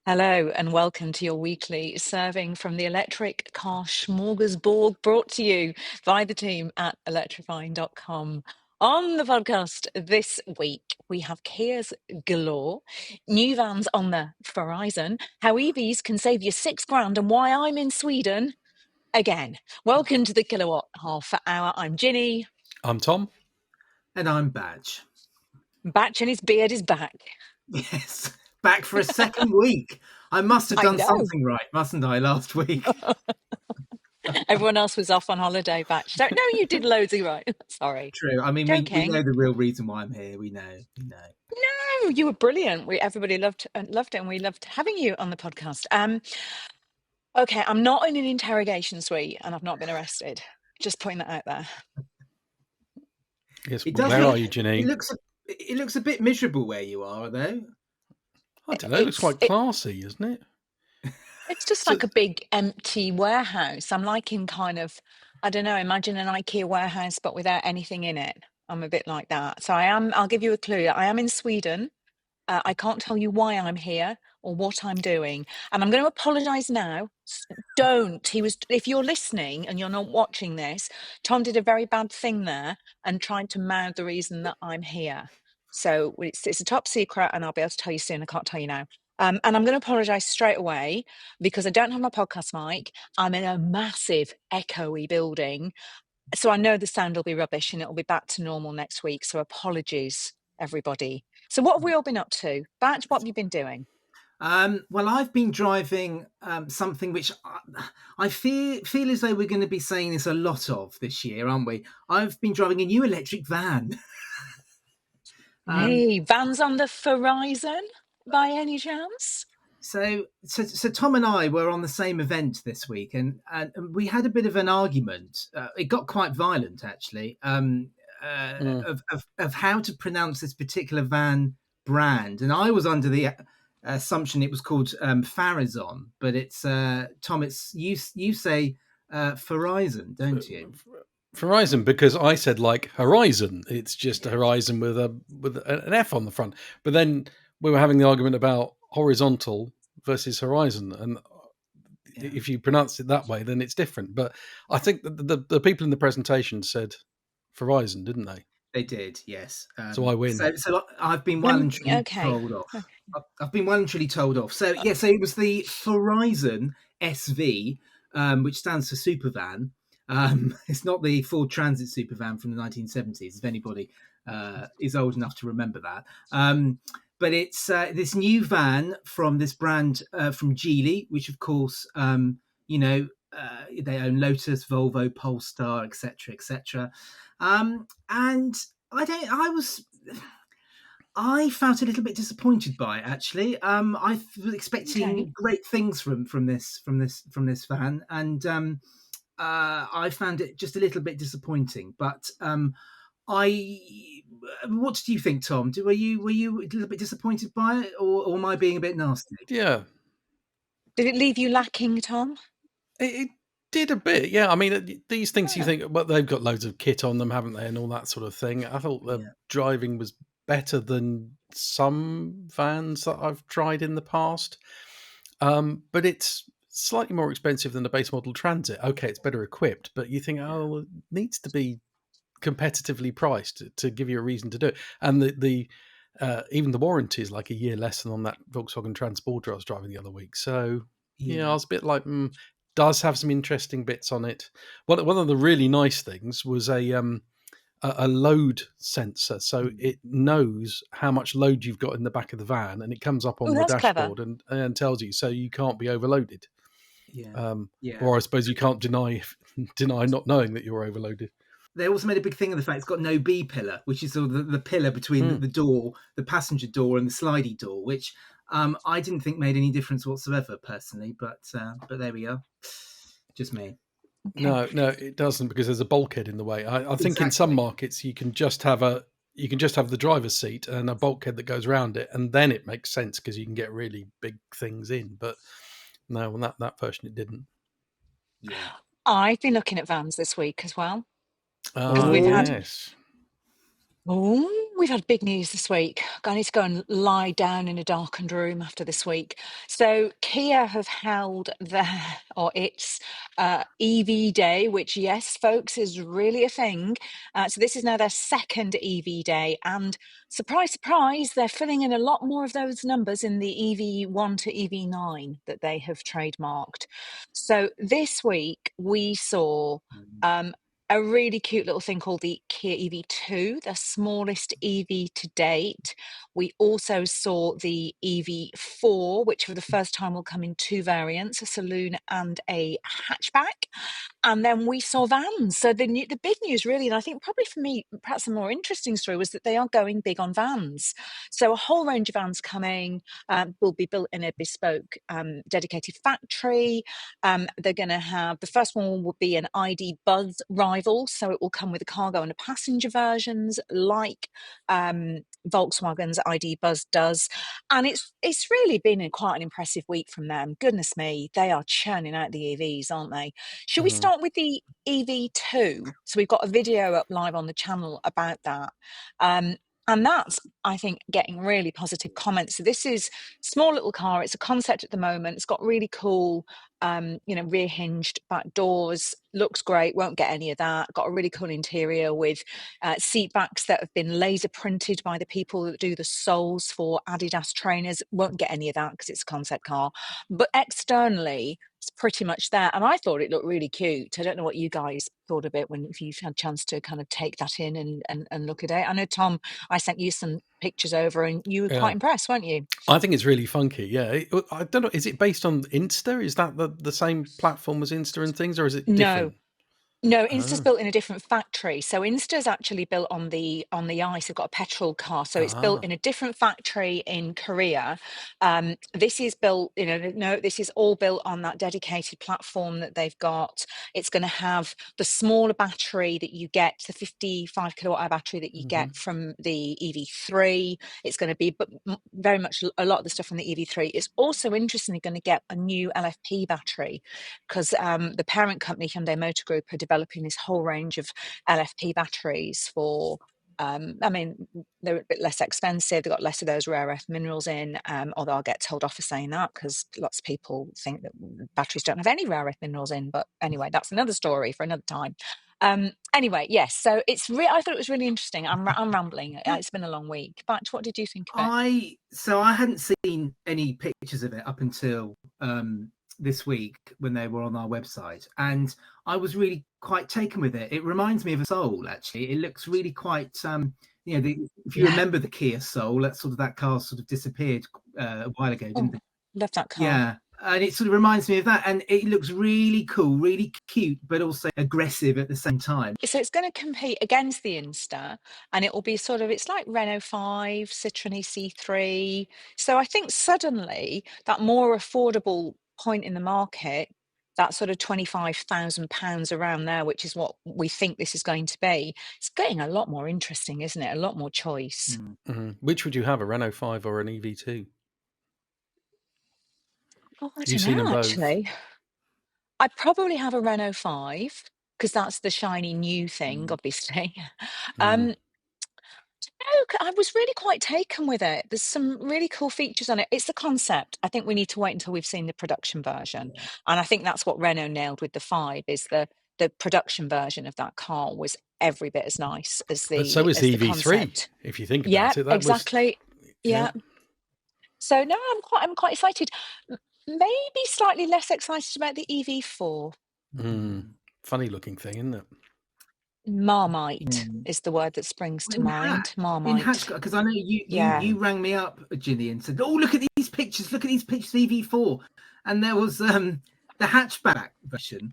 Hello and welcome to your weekly serving from the electric car smorgasbord brought to you by the team at electrifying.com. On the podcast this week, we have Kia's galore, new vans on the horizon, how EVs can save you $6,000 and why I'm in Sweden again. Welcome to the Kilowatt Half Hour. I'm Ginny. I'm Tom. And I'm Badge. Batch and his beard is back. Yes, back for a second week. I must have done something right, mustn't I, last week? Everyone else was off on holiday, Batch. No, you did loads of right. Sorry. True. I mean, we know the real reason why I'm here. We know. No, you were brilliant. Everybody loved it, and we loved having you on the podcast. Okay, I'm not in an interrogation suite, and I've not been arrested. Just putting that out there. Yes. Where are you, Janine? It looks a bit miserable where you are, though. I don't know. It looks quite classy, isn't it? It's just like a big empty warehouse. I'm like in kind of, I don't know, imagine an IKEA warehouse, but without anything in it. I'm a bit like that. So I'll give you a clue. I am in Sweden. I can't tell you why I'm here or what I'm doing. And I'm going to apologise now. If you're listening and you're not watching this, Tom did a very bad thing there and tried to mouth the reason that I'm here. So it's a top secret and I'll be able to tell you soon. I can't tell you now. And I'm going to apologise straight away because I don't have my podcast mic. I'm in a massive echoey building. So I know the sound will be rubbish and it'll be back to normal next week. So apologies, everybody. So what have we all been up to? Batch, what have you been doing? Well, I've been driving something which I feel as though we're going to be saying this a lot of this year, aren't we? I've been driving a new electric van. Hey, vans on the horizon by any chance? So Tom and I were on the same event this week, and we had a bit of an argument. It got quite violent, actually, of how to pronounce this particular van brand. And I was under the assumption it was called Farazon, but it's Tom. It's you say Verizon, don't you? Verizon, because I said like Horizon. It's just a Horizon with an F on the front. But then we were having the argument about horizontal versus horizon, and if you pronounce it that way, then it's different. But I think the people in the presentation said Verizon, didn't they? They did, yes. So I win. So I've been well and truly told off. I've been well and truly told off. So yeah, so it was the Verizon SV, which stands for Supervan. It's not the Ford Transit Supervan from the 1970s, if anybody is old enough to remember that. But it's this new van from this brand from Geely, which of course, they own Lotus, Volvo, Polestar, etc., etc. And I felt a little bit disappointed by it, actually. I was expecting great things from this van, and I found it just a little bit disappointing. But what do you think, Tom? Were you a little bit disappointed by it, or am I being a bit nasty? Yeah. Did it leave you lacking, Tom? It did a bit, yeah. I mean, these things you think, well, they've got loads of kit on them, haven't they, and all that sort of thing. I thought the driving was better than some vans that I've tried in the past, but it's slightly more expensive than the base model Transit. Okay, it's better equipped, but you think, it needs to be competitively priced to give you a reason to do it. And the even the warranty is like a year less than on that Volkswagen Transporter I was driving the other week. So I was a bit like, does have some interesting bits on it. One of the really nice things was a load sensor, so it knows how much load you've got in the back of the van, and it comes up on the dashboard and tells you, so you can't be overloaded. Or I suppose you can't deny not knowing that you're overloaded. They also made a big thing of the fact it's got no B pillar, which is sort of the pillar between the door, the passenger door, and the slidey door, which I didn't think made any difference whatsoever personally. But there we are. Just me. Okay. No, it doesn't, because there's a bulkhead in the way. I think in some markets you can just have the driver's seat and a bulkhead that goes around it, and then it makes sense because you can get really big things in. But no, on that version it didn't. Yeah. I've been looking at vans this week as well. We've had... Yes. Oh, We've had big news this week. I need to go and lie down in a darkened room after this week. So Kia have held their or its EV day, which, yes, folks, is really a thing. So this is now their second EV day, and surprise, surprise, they're filling in a lot more of those numbers in the EV1 to EV9 that they have trademarked. So this week we saw a really cute little thing called the Kia EV2, the smallest EV to date. We also saw the EV4, which for the first time will come in two variants, a saloon and a hatchback. And then we saw vans. So the big news really, and I think probably for me, perhaps a more interesting story, was that they are going big on vans. So a whole range of vans coming, will be built in a bespoke dedicated factory. They're going to have, the first one will be an ID Buzz rival. So it will come with a cargo and a passenger versions like Volkswagen's ID Buzz does. And it's really been quite an impressive week from them. Goodness me, they are churning out the EVs, aren't they? Should we start with the EV2? So we've got a video up live on the channel about that. And that's, I think, getting really positive comments. So this is small little car. It's a concept at the moment. It's got really cool, rear hinged back doors. Looks great. Won't get any of that. Got a really cool interior with seat backs that have been laser printed by the people that do the soles for Adidas trainers. Won't get any of that because it's a concept car. But externally, it's pretty much there. And I thought it looked really cute. I don't know what you guys thought of it if you've had a chance to kind of take that in and look at it. I know, Tom, I sent you some pictures over and you were quite impressed, weren't you? I think it's really funky. Yeah. I don't know. Is it based on Insta? Is that the same platform as Insta and things, or is it different? No, Insta's built in a different factory. So Insta's actually built on the ice. They've got a petrol car, so it's built in a different factory in Korea. This is built, this is all built on that dedicated platform that they've got. It's going to have the smaller battery that you get, the 55 kilowatt hour battery that you get from the EV3. It's going to be, but very much a lot of the stuff from the EV3. It's also interestingly going to get a new LFP battery because the parent company, Hyundai Motor Group, are developing this whole range of LFP batteries for, they're a bit less expensive. They've got less of those rare earth minerals in, although I'll get told off for saying that because lots of people think that batteries don't have any rare earth minerals in. But anyway, that's another story for another time. Anyway, yes, so I thought it was really interesting. I'm rambling. It's been a long week. But what did you think of it? I hadn't seen any pictures of it up until this week when they were on our website, and I was really quite taken with it. It reminds me of a Soul, actually. It looks really quite if you remember the Kia Soul, that car sort of disappeared a while ago, didn't it? Love that car. Yeah, and it sort of reminds me of that, and it looks really cool, really cute, but also aggressive at the same time. So it's going to compete against the Insta, and it will be it's like Renault 5, Citroën C3. So I think suddenly that more affordable point in the market, that sort of £25,000 around there, which is what we think this is going to be, it's getting a lot more interesting, isn't it? A lot more choice. Which would you have, a Renault 5 or an EV2? Oh, I don't know, actually. I'd probably have a Renault 5 because that's the shiny new thing, obviously. I was really quite taken with it. There's some really cool features on it. It's the concept. I think we need to wait until we've seen the production version. Yeah. And I think that's what Renault nailed with the 5 is the production version of that car was every bit as nice as the But so is the EV3, concept. if you think about it. That exactly. Yeah. So no, I'm quite excited. Maybe slightly less excited about the EV4. Funny looking thing, isn't it? Marmite is the word that springs to mind. Marmite. Because I know you rang me up, Ginny, and said, "Oh, look at these pictures! Look at these pictures of EV4," and there was the hatchback version,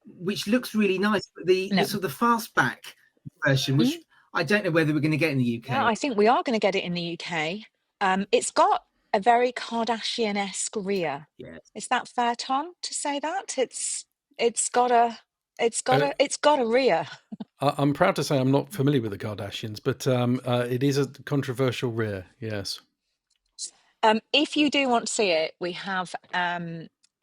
which looks really nice. But the sort of the fastback version, which I don't know whether we're going to get in the UK. Yeah, I think we are going to get it in the UK. It's got a very Kardashian-esque rear. Yes. Is that fair, Tom, to say that? It's got a rear. I'm proud to say I'm not familiar with the Kardashians, but it is a controversial rear, yes. If you do want to see it, we have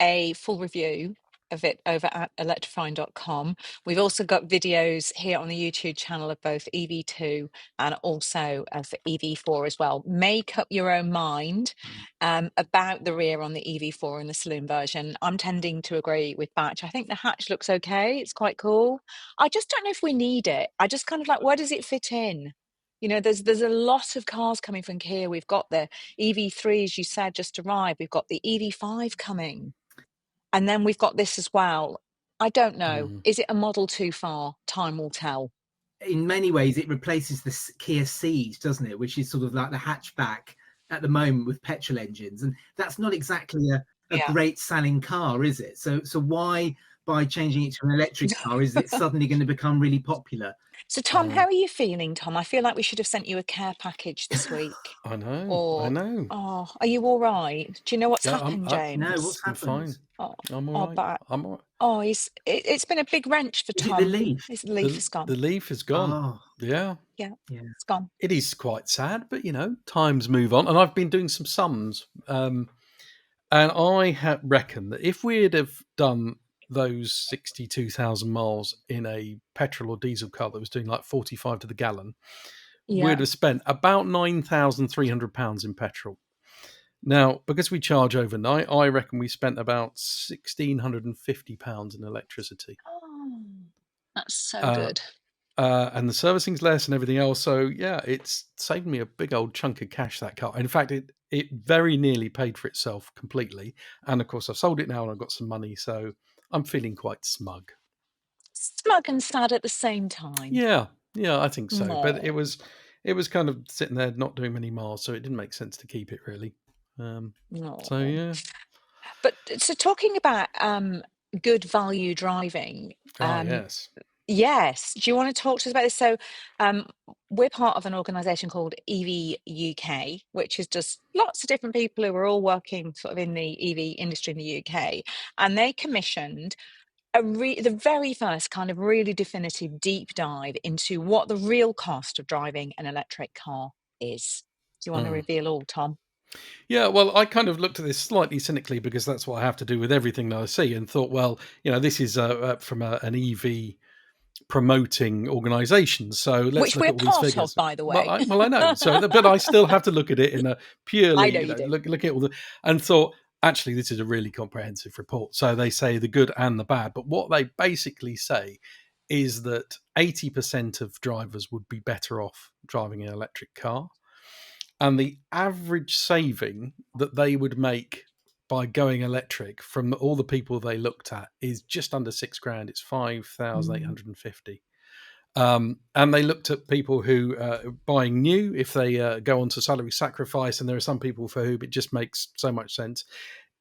a full review of it over at electrifying.com. We've also got videos here on the YouTube channel of both EV2 and also of EV4 as well. Make up your own mind about the rear on the EV4 and the saloon version. I'm tending to agree with Batch. I think the hatch looks okay. It's quite cool. I just don't know if we need it. I just kind of like, where does it fit in? You know, there's a lot of cars coming from Kia. We've got the EV3, as you said, just arrived. We've got the EV5 coming. And then we've got this as well. I don't know. Is it a model too far? Time will tell. In many ways, it replaces the Kia Ceed, doesn't it? Which is sort of like the hatchback at the moment with petrol engines. And that's not exactly a great selling car, is it? So why, by changing it to an electric car, is it suddenly going to become really popular? So, Tom, how are you feeling, Tom? I feel like we should have sent you a care package this week. I know. Or, I know. oh, are you all right? Do you know what's happened, James? No, what's I'm happened? fine. Oh, I'm all right. but I'm all right. oh, it's been a big wrench for Is Tom. it the Leaf? The Leaf is gone. The Leaf is gone. Oh. Yeah, it's gone. it is quite sad, but you know, times move on, and I've been doing some sums, and I reckon that if we'd have done those 62,000 miles in a petrol or diesel car that was doing like 45 to the gallon, we'd have spent about £9,300 in petrol. Now, because we charge overnight, I reckon we spent about £1,650 in electricity. Oh, that's so good. And the servicing's less and everything else. So, yeah, it's saved me a big old chunk of cash, that car. In fact, it very nearly paid for itself completely. And, of course, I've sold it now and I've got some money. So I'm feeling quite smug. Smug and sad at the same time. Yeah, I think so. Aww. But it was kind of sitting there not doing many miles, so it didn't make sense to keep it, really. So, yeah. But so talking about good value driving. Yes. Yes. Do you want to talk to us about this? So we're part of an organisation called EV UK, which is just lots of different people who are all working sort of in the EV industry in the UK. And they commissioned the very first kind of really definitive deep dive into what the real cost of driving an electric car is. Do you want to reveal all, Tom? Yeah, well, I kind of looked at this slightly cynically because that's what I have to do with everything that I see, and thought, well, you know, this is from an EV promoting organisation, so let's look at all these figures. Which we're part of, by the way. Well, I know. So, but I still have to look at it in a purely, look at all the, and thought, actually, this is a really comprehensive report. So they say the good and the bad, but what they basically say is that 80% of drivers would be better off driving an electric car. And the average saving that they would make by going electric from all the people they looked at is just under £6,000. It's 5,850. And they looked at people who are buying new if they go on to salary sacrifice. And there are some people for whom it just makes so much sense.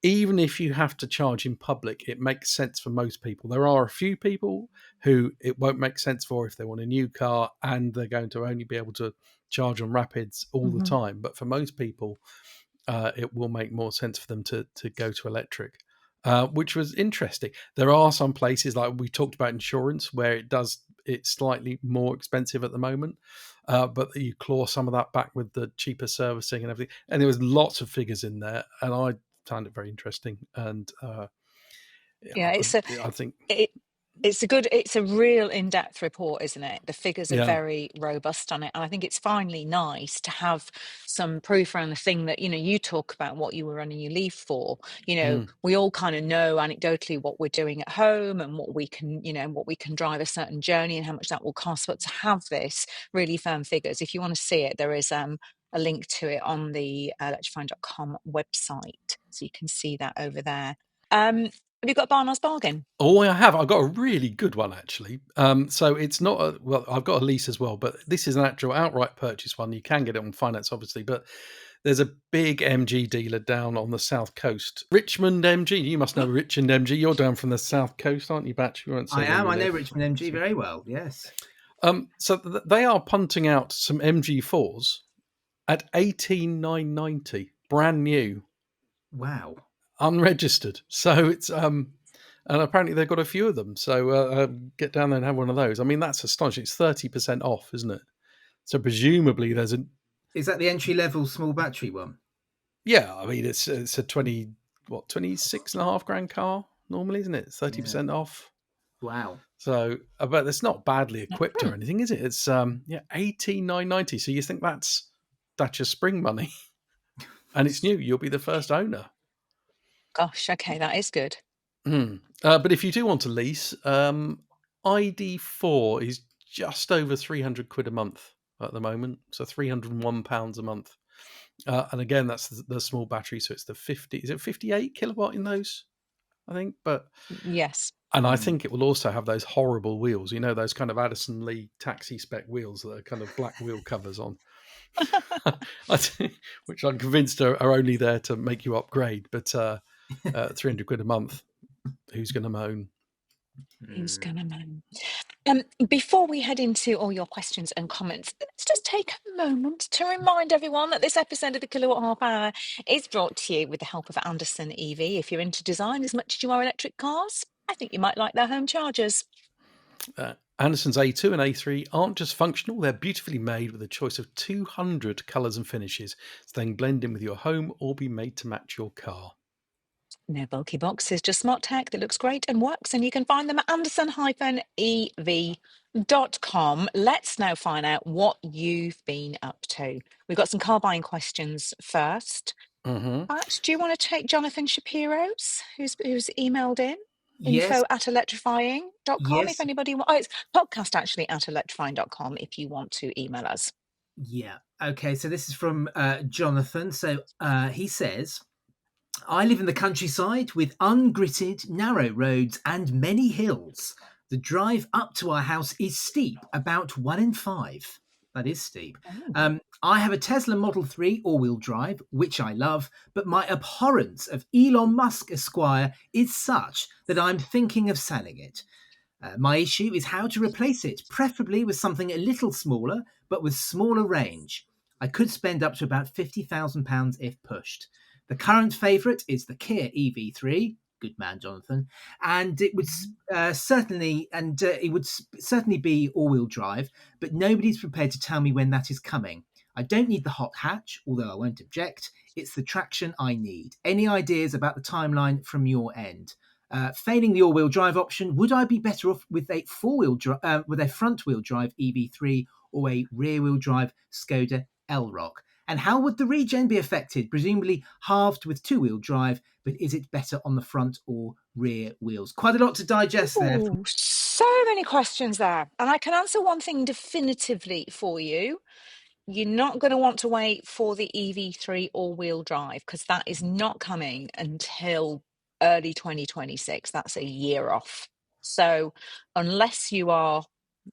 Even if you have to charge in public, it makes sense for most people. There are a few people who it won't make sense for if they want a new car and they're going to only be able to charge on rapids all the time. But for most people, it will make more sense for them to go to electric, which was interesting. There are some places, like we talked about insurance, where it's slightly more expensive at the moment, but you claw some of that back with the cheaper servicing and everything. And there was lots of figures in there, and I found it very interesting. And I think it's a real in-depth report, isn't it? The figures are very robust on it, and I think it's finally nice to have some proof around the thing that, you know, you talk about what you were running your Leaf for. You know, we all kind of know anecdotally what we're doing at home and what we can, you know, what we can drive a certain journey and how much that will cost. But to have this really firm figures, if you want to see it, there is a link to it on the electrifying.com website, so you can see that over there. Have you got Barnard's Bargain? Oh, I have. I've got a really good one, actually. So it's not I've got a lease as well, but this is an actual outright purchase one. You can get it on finance, obviously, but there's a big MG dealer down on the south coast. Richmond MG. You must know Richmond MG. You're down from the south coast, aren't you, Batch? I am. I know Richmond MG very well, yes. So they are punting out some MG4s at $18,990, brand new. Wow. Unregistered. So it's and apparently they've got a few of them. So get down there and have one of those. I mean, that's astonishing. It's 30% off, isn't it? So presumably there's a. Is that the entry level small battery one? Yeah, I mean it's a 26.5 grand car. normally, isn't it? 30% off. Wow. So, but it's not badly equipped or anything, is it? It's $18,990. So you think that's your spring money, and it's new. You'll be the first owner. Gosh, okay, that is good. But if you do want to lease, ID4 is just over £300 a month at the moment, so £301 a month. And again, that's the small battery, so it's the 50. Is it 58 kilowatt in those? I think, but yes. And I think it will also have those horrible wheels, those kind of Addison Lee taxi spec wheels that are kind of black wheel covers on, which I'm convinced are only there to make you upgrade. But £300 a month, who's going to moan? Who's going to moan? Before we head into all your questions and comments, let's just take a moment to remind everyone that this episode of the Kilowatt Half Hour is brought to you with the help of Anderson EV. If you're into design as much as you are electric cars, I think you might like their home chargers. Anderson's A2 and A3 aren't just functional, they're beautifully made with a choice of 200 colours and finishes, so they can blend in with your home or be made to match your car. No bulky boxes, just smart tech that looks great and works, and you can find them at anderson-ev.com. Let's now find out what you've been up to. We've got some car buying questions first. Perhaps, do you want to take Jonathan Shapiro's, who's emailed in? Yes. info@electrifying.com. Yes. If anybody wants, it's podcast actually at electrifying.com if you want to email us. Yeah. Okay. So this is from Jonathan. So he says, I live in the countryside with ungritted, narrow roads and many hills. The drive up to our house is steep, about 1 in 5. That is steep. I have a Tesla Model 3 all-wheel drive, which I love, but my abhorrence of Elon Musk Esquire is such that I'm thinking of selling it. My issue is how to replace it, preferably with something a little smaller, but with smaller range. I could spend up to about £50,000 if pushed. The current favourite is the Kia EV3. Good man, Jonathan. And it would certainly be all-wheel drive, but nobody's prepared to tell me when that is coming. I don't need the hot hatch, although I won't object. It's the traction I need. Any ideas about the timeline from your end? Failing the all-wheel drive option, would I be better off with a front-wheel drive EV3 or a rear-wheel drive Skoda Elrock? And how would the regen be affected? Presumably halved with two-wheel drive, but is it better on the front or rear wheels? Quite a lot to digest there. So many questions there. And I can answer one thing definitively for you. You're not going to want to wait for the EV3 all-wheel drive because that is not coming until early 2026. That's a year off. So unless you are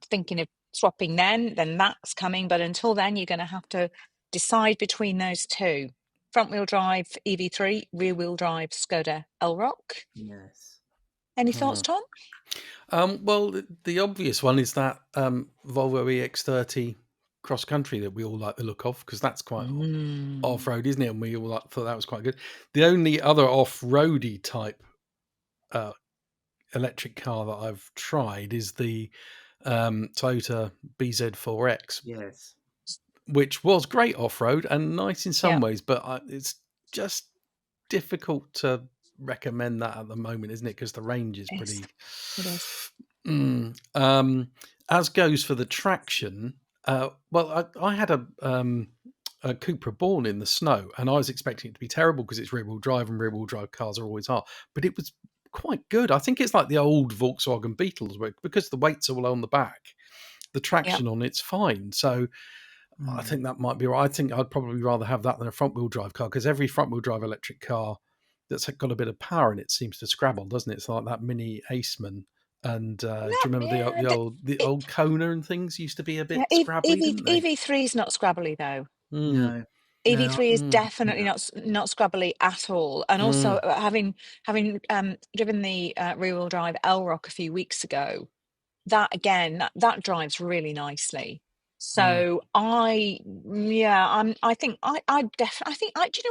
thinking of swapping then that's coming. But until then, you're going to have to decide between those two. Front-wheel drive EV3, rear-wheel drive Skoda Elrock. Yes. Any thoughts, Tom? Well, the obvious one is that Volvo EX30 cross country that we all like the look of, because that's quite off-road, isn't it? And we all thought that was quite good. The only other off-roady type electric car that I've tried is the Toyota BZ4X. Yes. Which was great off-road and nice in some ways, but it's just difficult to recommend that at the moment, isn't it? Because the range is pretty. It is. As goes for the traction, well, I had a Cupra Born in the snow, and I was expecting it to be terrible because it's rear-wheel drive, and rear-wheel drive cars are always hard. But it was quite good. I think it's like the old Volkswagen Beetles, where because the weight's all on the back, the traction on it's fine. So I think that might be right. I think I'd probably rather have that than a front-wheel drive car, because every front-wheel drive electric car that's got a bit of power in it seems to scrabble, doesn't it? It's like that mini Aceman. And do you remember the old Kona and things used to be a bit scrabbly, didn't they? EV3 is not scrabbly though. No. EV3 is definitely not scrabbly at all. And also having driven the rear-wheel drive Elrock a few weeks ago, that again that drives really nicely. So I think do you know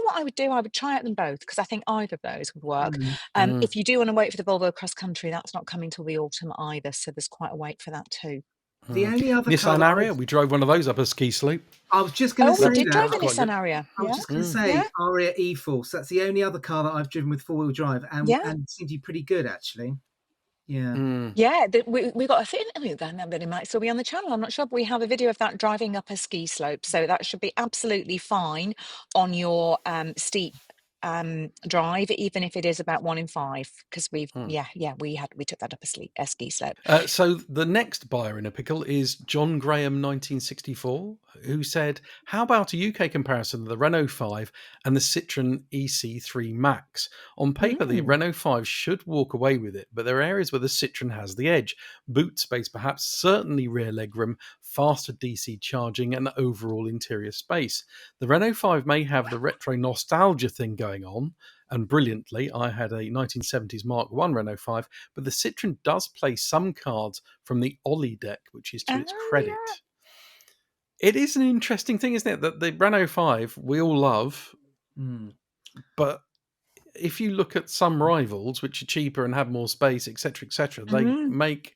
what I would do? I would try out them both, because I think either of those would work. If you do want to wait for the Volvo Cross Country, that's not coming till the autumn either, so there's quite a wait for that too. The only other car Nissan that Area. We drove one of those up a ski slope. I was just going to Oh, we say did that. drive That's a quite Nissan good. Area. I was Yeah, just going to yeah, say Aria E-Force. That's the only other car that I've driven with four-wheel drive, yeah. and seemed to be pretty good actually. Yeah. Yeah, we got a thing. I mean, that it might still be on the channel. I'm not sure, but we have a video of that driving up a ski slope, so that should be absolutely fine on your steep drive, even if it is about 1 in 5. Because we took that up a ski slope. So the next buyer in a pickle is John Graham 1964, who said, how about a UK comparison of the Renault 5 and the Citroën EC3 Max? On paper, the Renault 5 should walk away with it, but there are areas where the Citroën has the edge. Boot space, perhaps, certainly rear legroom, faster DC charging, and overall interior space. The Renault 5 may have the retro nostalgia thing going on, and brilliantly, I had a 1970s Mark I Renault 5, but the Citroën does play some cards from the Ollie deck, which is to its credit. It is an interesting thing, isn't it? That the Renault 5 we all love, but if you look at some rivals, which are cheaper and have more space, etc., they make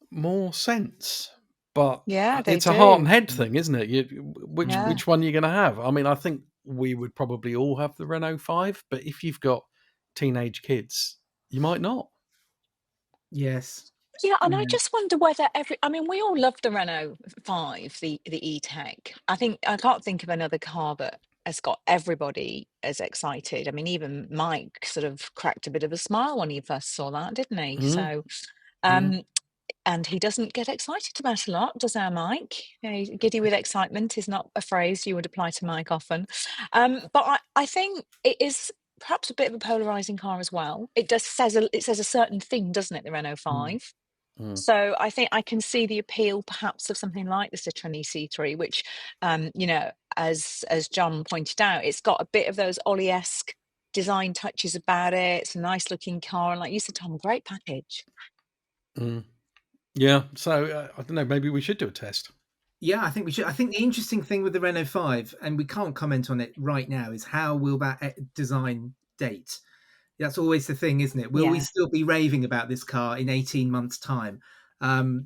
more sense. But Yeah, they it's a heart and do. head thing, isn't it? Which one you're going to have? I mean, I think we would probably all have the Renault 5, but if you've got teenage kids, you might not. Yes. Yeah, and I just wonder whether I mean, we all love the Renault 5, the E-Tech. I can't think of another car that has got everybody as excited. I mean, even Mike sort of cracked a bit of a smile when he first saw that, didn't he? So, and he doesn't get excited about a lot, does our Mike? You know, giddy with excitement is not a phrase you would apply to Mike often. But I think it is perhaps a bit of a polarizing car as well. It says a certain thing, doesn't it, the Renault 5? So I think I can see the appeal perhaps of something like the Citroen EC3, which, as John pointed out, it's got a bit of those Ollie-esque design touches about it. It's a nice looking car. And like you said, Tom, great package. Yeah. So I don't know, maybe we should do a test. Yeah, I think we should. I think the interesting thing with the Renault 5, and we can't comment on it right now, is how will that design date? That's always the thing, isn't it? Will we still be raving about this car in 18 months' time?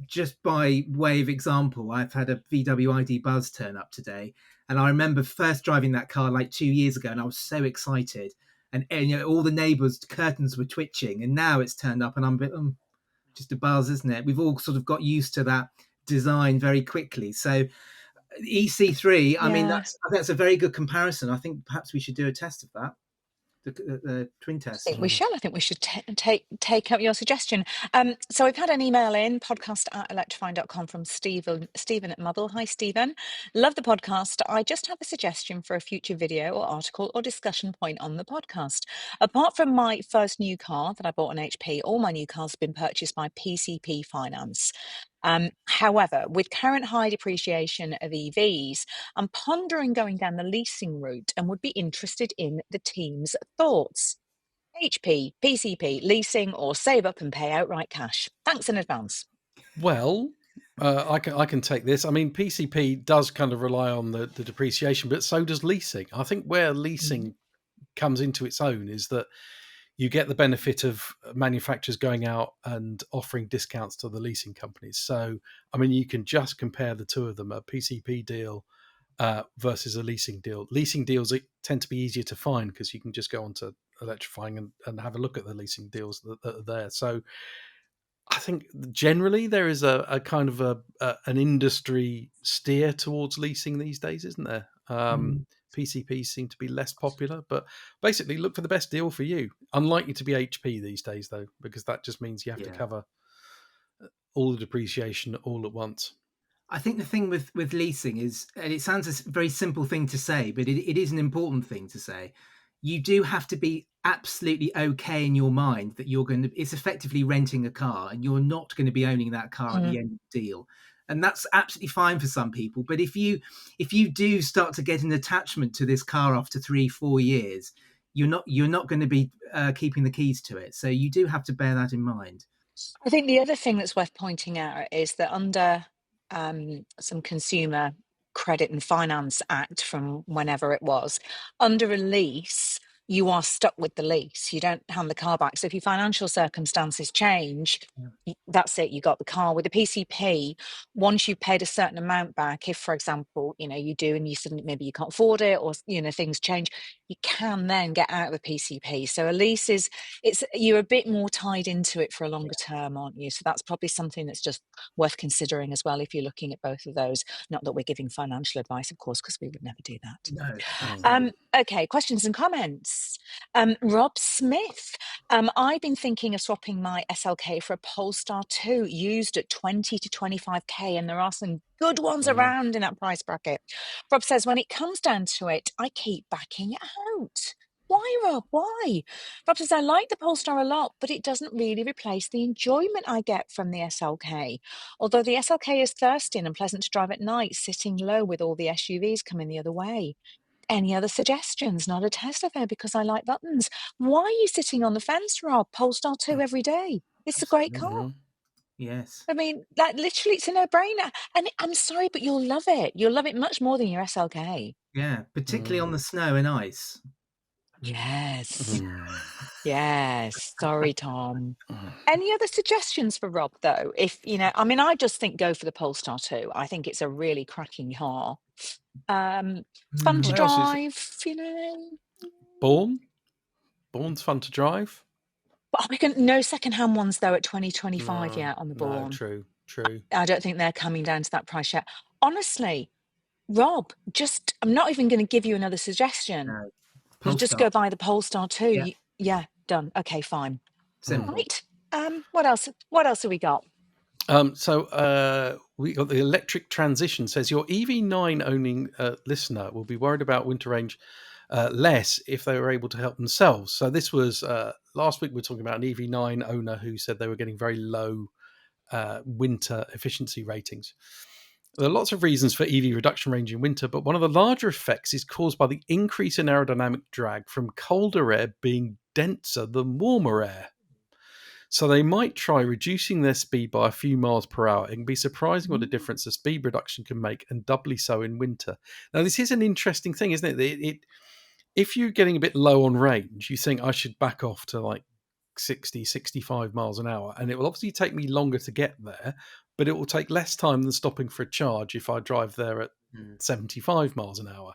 Just by way of example, I've had a VW ID Buzz turn up today, and I remember first driving that car like 2 years ago, and I was so excited, and all the neighbours' curtains were twitching, and now it's turned up, and I'm a bit just a Buzz, isn't it? We've all sort of got used to that design very quickly. So EC3, I mean, that's a very good comparison. I think perhaps we should do a test of that. The twin test. I think we shall. I think we should take up your suggestion. So we've had an email in, podcast@electrifying.com, from Stephen at Muddle. Hi, Stephen. Love the podcast. I just have a suggestion for a future video or article or discussion point on the podcast. Apart from my first new car that I bought on HP, all my new cars have been purchased by PCP Finance. However, with current high depreciation of EVs, I'm pondering going down the leasing route and would be interested in the team's thoughts. HP, PCP, leasing, or save up and pay outright cash? Thanks in advance. Well, I can take this. I mean, PCP does kind of rely on the depreciation, but so does leasing. I think where leasing comes into its own is that you get the benefit of manufacturers going out and offering discounts to the leasing companies. So, I mean, you can just compare the two of them, a PCP deal versus a leasing deal. Leasing deals tend to be easier to find because you can just go onto Electrifying and have a look at the leasing deals that are there. So I think generally there is a kind of an industry steer towards leasing these days, isn't there? PCPs seem to be less popular, but basically look for the best deal for you. Unlikely to be HP these days, though, because that just means you have to cover all the depreciation all at once. I think the thing with leasing is, and it sounds a very simple thing to say, but it is an important thing to say. You do have to be absolutely okay in your mind that it's effectively renting a car and you're not going to be owning that car at the end of the deal. And that's absolutely fine for some people. But if you do start to get an attachment to this car after 3-4 years, you're not going to be keeping the keys to it. So you do have to bear that in mind. I think the other thing that's worth pointing out is that under some Consumer Credit and Finance Act from whenever it was, under a lease, you are stuck with the lease. You don't hand the car back. So if your financial circumstances change, that's it. You got the car. With the PCP, once you've paid a certain amount back, if, for example, you do and you suddenly maybe you can't afford it, or things change, you can then get out of the PCP. So a lease you're a bit more tied into it for a longer term, aren't you? So that's probably something that's just worth considering as well if you're looking at both of those. Not that we're giving financial advice, of course, because we would never do that. No, absolutely. Okay, questions and comments. Rob Smith. I've been thinking of swapping my SLK for a Polestar 2 used at 20 to 25k, and there are some good ones around in that price bracket. Rob says, when it comes down to it, I keep backing out. Why, Rob? Why? Rob says, I like the Polestar a lot, but it doesn't really replace the enjoyment I get from the SLK. Although the SLK is thirsty and pleasant to drive at night, sitting low with all the SUVs coming the other way. Any other suggestions? Not a Tesla though, because I like buttons. Why are you sitting on the fence, Rob? Polestar 2 every day. It's a great car. Yes. I mean, like literally, it's a no-brainer. And I'm sorry, but you'll love it. You'll love it much more than your SLK. Yeah, particularly on the snow and ice. Yes. Yes. Sorry, Tom. Any other suggestions for Rob, though? If, I just think go for the Polestar 2. I think it's a really cracking car. Fun to What else is drive, Born's fun to drive. But we can no second-hand ones though at 2025 yet on the Born. True. I don't think they're coming down to that price yet. Honestly, Rob, I'm not even going to give you another suggestion. No. You'll just go buy the Polestar 2. Yeah. Done. Okay, fine. Simple. Right. What else have we got? So we got the electric transition. Says your EV9 owning listener will be worried about winter range less if they were able to help themselves. So this was last week. We were talking about an EV9 owner who said they were getting very low winter efficiency ratings. There are lots of reasons for EV reduction range in winter, but one of the larger effects is caused by the increase in aerodynamic drag from colder air being denser than warmer air. So they might try reducing their speed by a few miles per hour. It can be surprising what a difference the speed reduction can make, and doubly so in winter. Now, this is an interesting thing, isn't it? If you're getting a bit low on range, you think I should back off to like 60, 65 miles an hour. And it will obviously take me longer to get there, but it will take less time than stopping for a charge if I drive there at 75 miles an hour.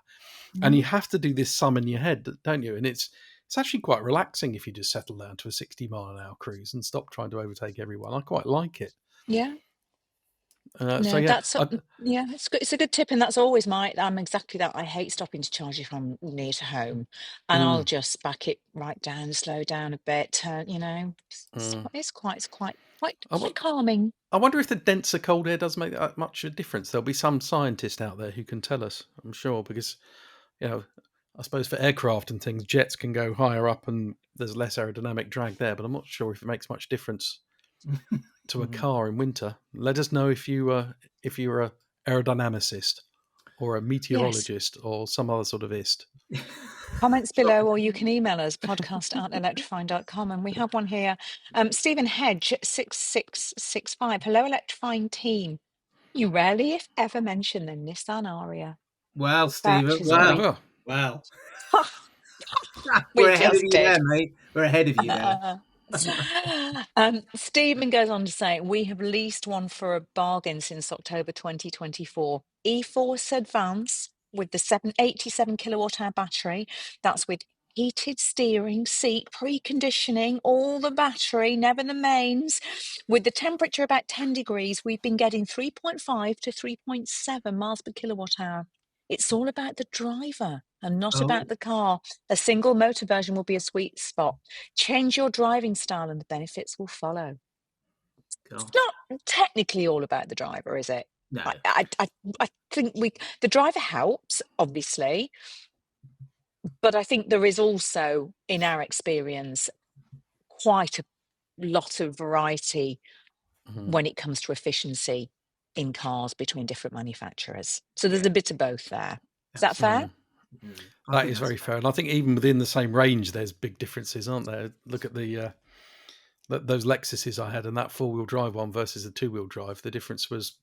And you have to do this sum in your head, don't you? And it's actually quite relaxing if you just settle down to a 60 mile an hour cruise and stop trying to overtake everyone. I quite like it. Yeah. It's a good tip, and that's always I'm exactly that. I hate stopping to charge if I'm near to home, and I'll just back it right down, slow down a bit. It's quite calming. I wonder if the denser cold air does make that much of a difference. There'll be some scientist out there who can tell us, I'm sure, because I suppose for aircraft and things, jets can go higher up and there's less aerodynamic drag there, but I'm not sure if it makes much difference to a car in winter. Let us know if you're a aerodynamicist or a meteorologist or some other sort of ist. Comments below, or you can email us podcast@electrifying.com. And we have one here. Stephen Hedge 6665. Hello, Electrifying team. You rarely, if ever, mention the Nissan Aria. Wow, Stephen. Wow. We're ahead of you there, mate. We're ahead of you there. Stephen goes on to say, we have leased one for a bargain since October 2024. E-Force Advance with the 787 kilowatt hour battery. That's with heated steering, seat preconditioning, all the battery, never the mains. With the temperature about 10 degrees, we've been getting 3.5 to 3.7 miles per kilowatt hour. It's all about the driver and not about the car. A single motor version will be a sweet spot. Change your driving style and the benefits will follow. It's not technically all about the driver, is it? No. I think the driver helps, obviously, but I think there is also, in our experience, quite a lot of variety when it comes to efficiency in cars between different manufacturers. So there's a bit of both there. Is that fair? That is very fair. And I think even within the same range, there's big differences, aren't there? Look at those Lexuses I had and that four-wheel drive one versus the two-wheel drive. The difference was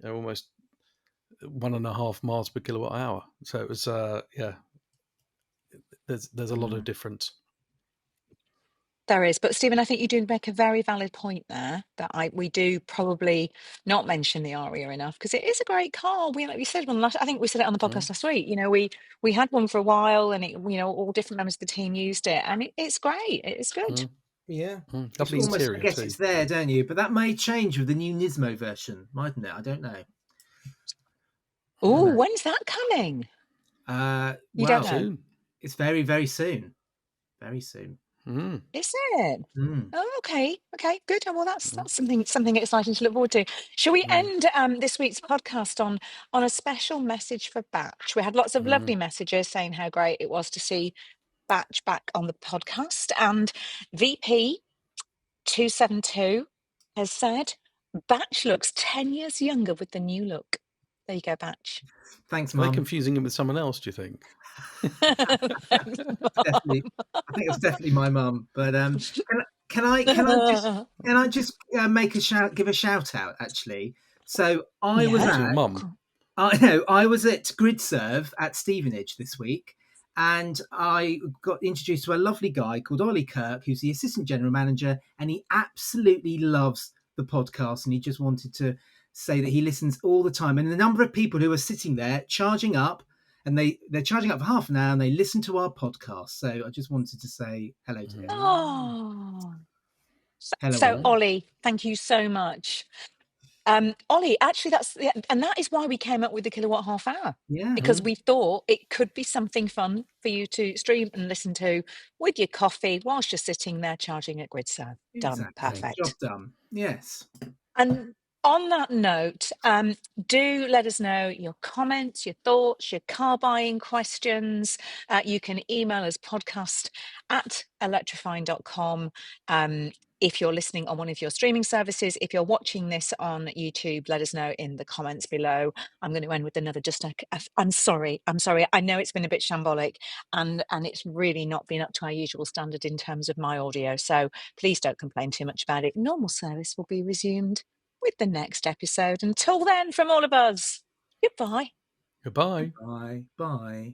almost 1.5 miles per kilowatt hour. So it was, there's a lot of difference. There is, but Stephen, I think you do make a very valid point there that we do probably not mention the Aria enough because it is a great car. Like we said I think we said it on the podcast last week. We had one for a while, and all different members of the team used it, and it's great. It's good. Yeah, lovely almost interior forget too. it's there, don't you? But that may change with the new Nismo version, mightn't it? I don't know. Oh, when's that coming? You don't know. Soon. It's very, very soon. Very soon. Is it? Oh, okay, good. Well, that's something exciting to look forward to. Shall we end this week's podcast on a special message for Batch? We had lots of lovely messages saying how great it was to see Batch back on the podcast, and VP 272 has said Batch looks 10 years younger with the new look. There you go, Batch. Thanks, Mum. Are they confusing him with someone else, do you think? Thanks, definitely. I think it's definitely my mum. But can I just give a shout out actually? So I was at your mum. I was at GridServe at Stevenage this week, and I got introduced to a lovely guy called Ollie Kirk, who's the assistant general manager, and he absolutely loves the podcast, and he just wanted to say that he listens all the time. And the number of people who are sitting there charging up, and they're charging up for half an hour, and they listen to our podcast. So I just wanted to say hello to him. Oh, Hello, so Ollie, thank you so much. Ollie, actually, that is why we came up with the Kilowatt Half Hour. Yeah, because we thought it could be something fun for you to stream and listen to with your coffee whilst you're sitting there charging at GridServe. Done, perfect. Job done. Yes. And on that note, do let us know your comments, your thoughts, your car buying questions. You can email us podcast@electrifying.com. If you're listening on one of your streaming services, if you're watching this on YouTube, let us know in the comments below. I'm going to end with another I'm sorry. I know it's been a bit shambolic and it's really not been up to our usual standard in terms of my audio. So please don't complain too much about it. Normal service will be resumed with the next episode. Until then, from all of us, goodbye. Goodbye. Bye. Bye.